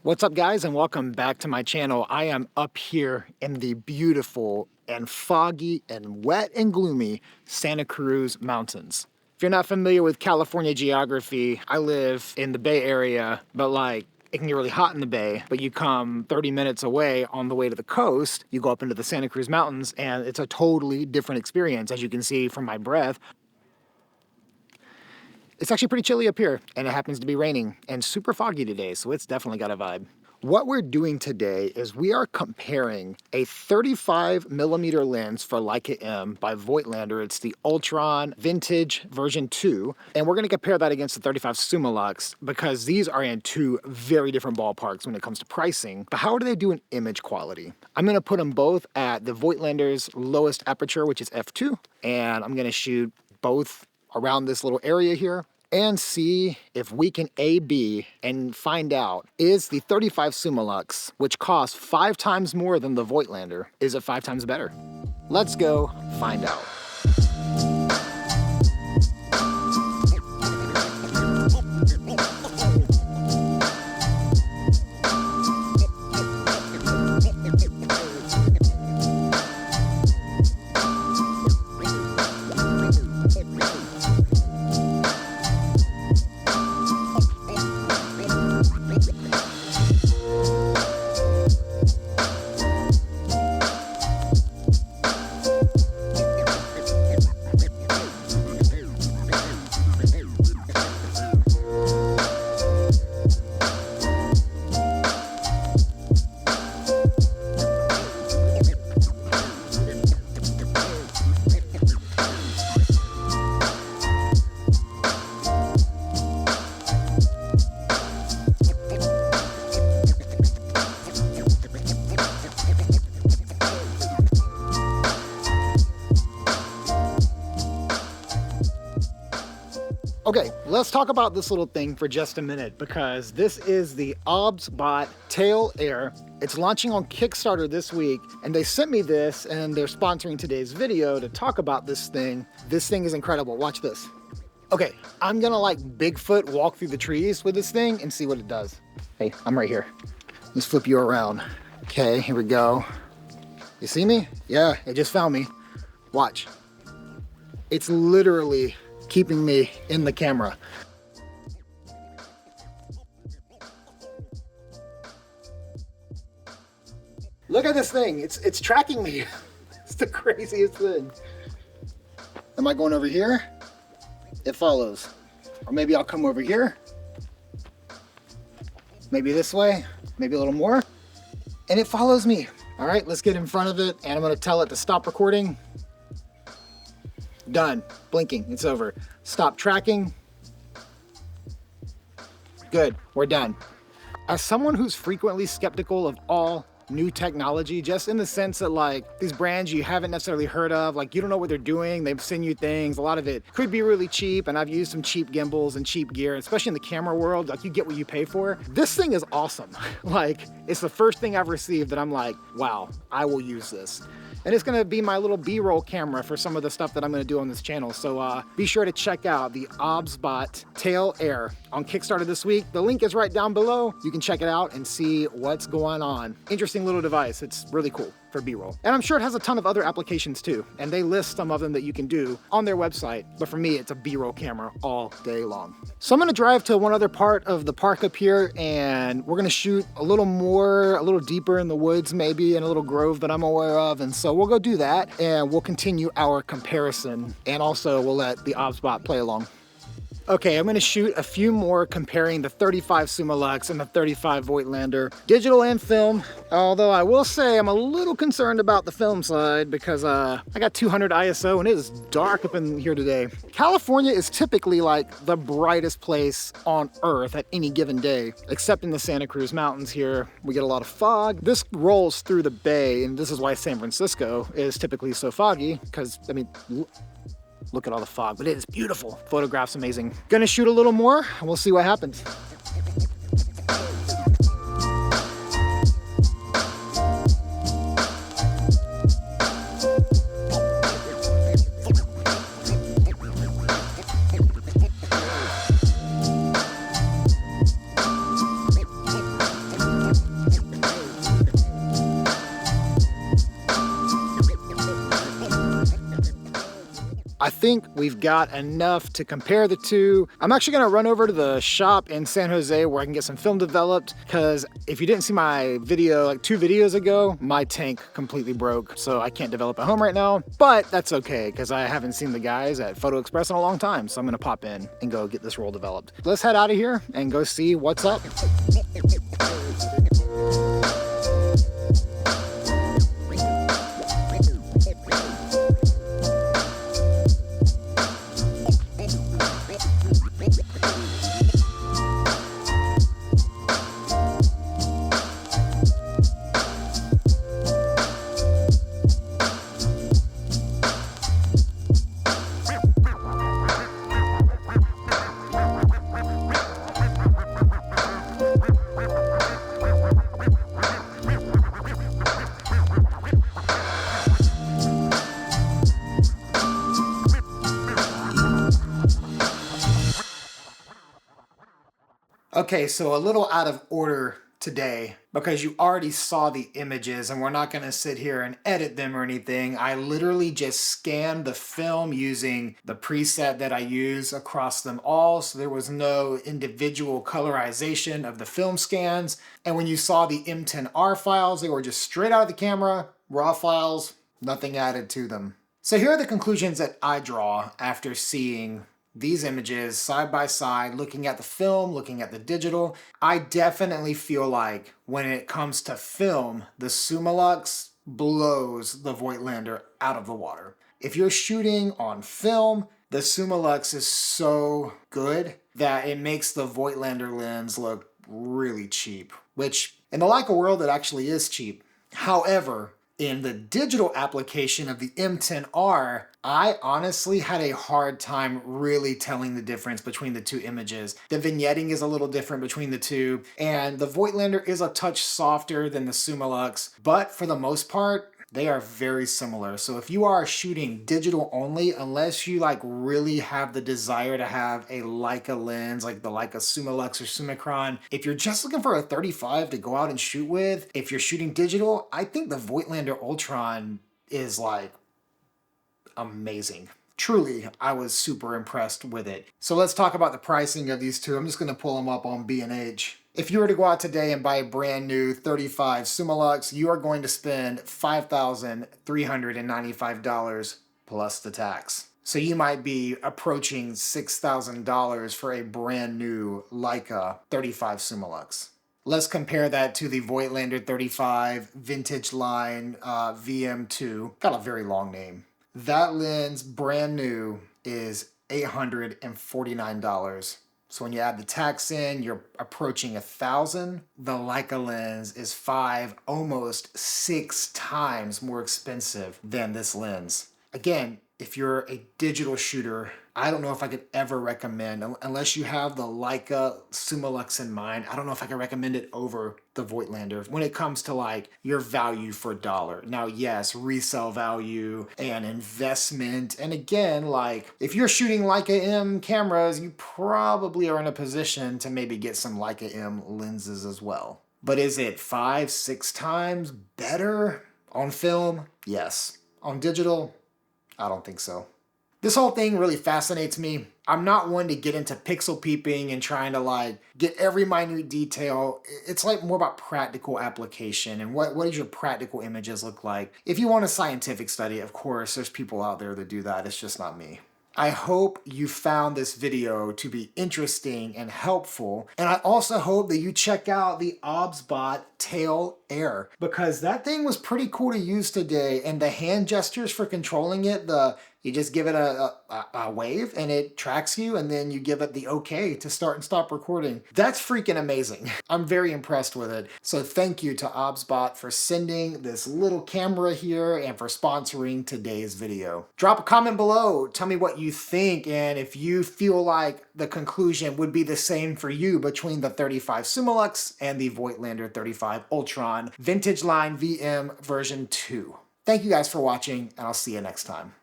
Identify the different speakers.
Speaker 1: What's up, guys, and welcome back to my channel. I am up here in the beautiful and foggy and wet and gloomy Santa Cruz mountains. If you're not familiar with California geography, I live in the Bay Area, but it can get really hot in the Bay, but you come 30 minutes away on the way to the coast, you go up into the Santa Cruz mountains, and it's a totally different experience, as you can see from my breath. It's actually pretty chilly up here, and it happens to be raining and super foggy today, so it's definitely got a vibe. What we're doing today is we are comparing a 35mm lens for Leica M by Voigtlander. It's the Ultron Vintage version 2, and we're going to compare that against the 35 Summilux because these are in two very different ballparks when it comes to pricing. But how do they do in image quality? I'm going to put them both at the Voigtlander's lowest aperture, which is f2, and I'm going to shoot both around this little area here and see if we can A/B and find out, is the 35 Summilux, which costs 5 times more than the Voigtlander, is it 5 times better? Let's go find out. Okay, let's talk about this little thing for just a minute because this is the OBSBOT Tail Air. It's launching on Kickstarter this week, and they sent me this and they're sponsoring today's video to talk about this thing. This thing is incredible. Watch this. Okay, I'm gonna Bigfoot walk through the trees with this thing and see what it does. Hey, I'm right here. Let's flip you around. Okay, here we go. You see me? Yeah, it just found me. Watch. It's literally keeping me in the camera. Look at this thing. It's tracking me. It's the craziest thing. Am I going over here? It follows. Or maybe I'll come over here. Maybe this way. Maybe a little more. And it follows me. All right, let's get in front of it, and I'm going to tell it to stop recording. Done. Blinking. It's over. Stop tracking. Good. We're done. As someone who's frequently skeptical of all new technology, just in the sense that these brands you haven't necessarily heard of, you don't know what they're doing, they send you things, a lot of it could be really cheap, and I've used some cheap gimbals and cheap gear, especially in the camera world, you get what you pay for. This thing is awesome. It's the first thing I've received that I'm wow, I will use this. And it's gonna be my little B-roll camera for some of the stuff that I'm gonna do on this channel. So be sure to check out the OBSBOT Tail Air on Kickstarter this week. The link is right down below. You can check it out and see what's going on. Interesting little device. It's really cool for B-roll. And I'm sure it has a ton of other applications too. And they list some of them that you can do on their website. But for me, it's a B-roll camera all day long. So I'm gonna drive to one other part of the park up here, and we're gonna shoot a little deeper in the woods, maybe in a little grove that I'm aware of. And so we'll go do that, and we'll continue our comparison. And also we'll let the OBSBOT play along. Okay, I'm gonna shoot a few more comparing the 35 Summilux and the 35 Voigtlander, digital and film. Although I will say I'm a little concerned about the film side because I got 200 ISO and it is dark up in here today. California is typically the brightest place on earth at any given day, except in the Santa Cruz mountains here. We get a lot of fog. This rolls through the bay, and this is why San Francisco is typically so foggy, because, look at all the fog, but it is beautiful. Photographs amazing. Gonna shoot a little more and we'll see what happens. I think we've got enough to compare the two. I'm actually gonna run over to the shop in San Jose where I can get some film developed, because if you didn't see my video like 2 videos ago, my tank completely broke, so I can't develop at home right now, but that's okay because I haven't seen the guys at Photo Express in a long time, so I'm gonna pop in and go get this roll developed. Let's head out of here and go see what's up. Okay, so a little out of order today because you already saw the images and we're not going to sit here and edit them or anything. I literally just scanned the film using the preset that I use across them all, so there was no individual colorization of the film scans. And when you saw the M10R files, they were just straight out of the camera, raw files, nothing added to them. So here are the conclusions that I draw after seeing these images side by side, looking at the film, looking at the digital. I definitely feel like when it comes to film, the Summilux blows the Voigtlander out of the water. If you're shooting on film, the Summilux is so good that it makes the Voigtlander lens look really cheap, which in the Leica world, it actually is cheap. However, in the digital application of the M10R, I honestly had a hard time really telling the difference between the two images. The vignetting is a little different between the two, and the Voigtlander is a touch softer than the Summilux, but for the most part, they are very similar. So if you are shooting digital only, unless you like really have the desire to have a Leica lens, like the Leica Summilux or Summicron, if you're just looking for a 35 to go out and shoot with, if you're shooting digital, I think the Voigtlander Ultron is like amazing. Truly, I was super impressed with it. So let's talk about the pricing of these two. I'm just gonna pull them up on B&H. If you were to go out today and buy a brand new 35 Summilux, you are going to spend $5,395 plus the tax. So you might be approaching $6,000 for a brand new Leica 35 Summilux. Let's compare that to the Voigtlander 35 Vintage Line VM2. Got a very long name. That lens, brand new, is $849. So when you add the tax in, you're approaching $1,000. The Leica lens is 5, almost 6 times more expensive than this lens. Again, if you're a digital shooter, I don't know if I could ever recommend, unless you have the Leica Summilux in mind, I don't know if I can recommend it over the Voigtlander when it comes to like your value for dollar. Now, yes, resale value and investment. And again, like if you're shooting Leica M cameras, you probably are in a position to maybe get some Leica M lenses as well. But is it 5, 6 times better on film? Yes. On digital? I don't think so. This whole thing really fascinates me. I'm not one to get into pixel peeping and trying to like get every minute detail. It's like more about practical application and what does your practical images look like. If you want a scientific study, of course, there's people out there that do that. It's just not me. I hope you found this video to be interesting and helpful. And I also hope that you check out the OBSBOT Tail Air, because that thing was pretty cool to use today. And the hand gestures for controlling it, you just give it a wave and it tracks you, and then you give it the okay to start and stop recording. That's freaking amazing. I'm very impressed with it. So thank you to OBSBOT for sending this little camera here and for sponsoring today's video. Drop a comment below. Tell me what you think and if you feel like the conclusion would be the same for you between the 35 Summilux and the Voigtlander 35 Ultron Vintage Line VM version 2. Thank you guys for watching, and I'll see you next time.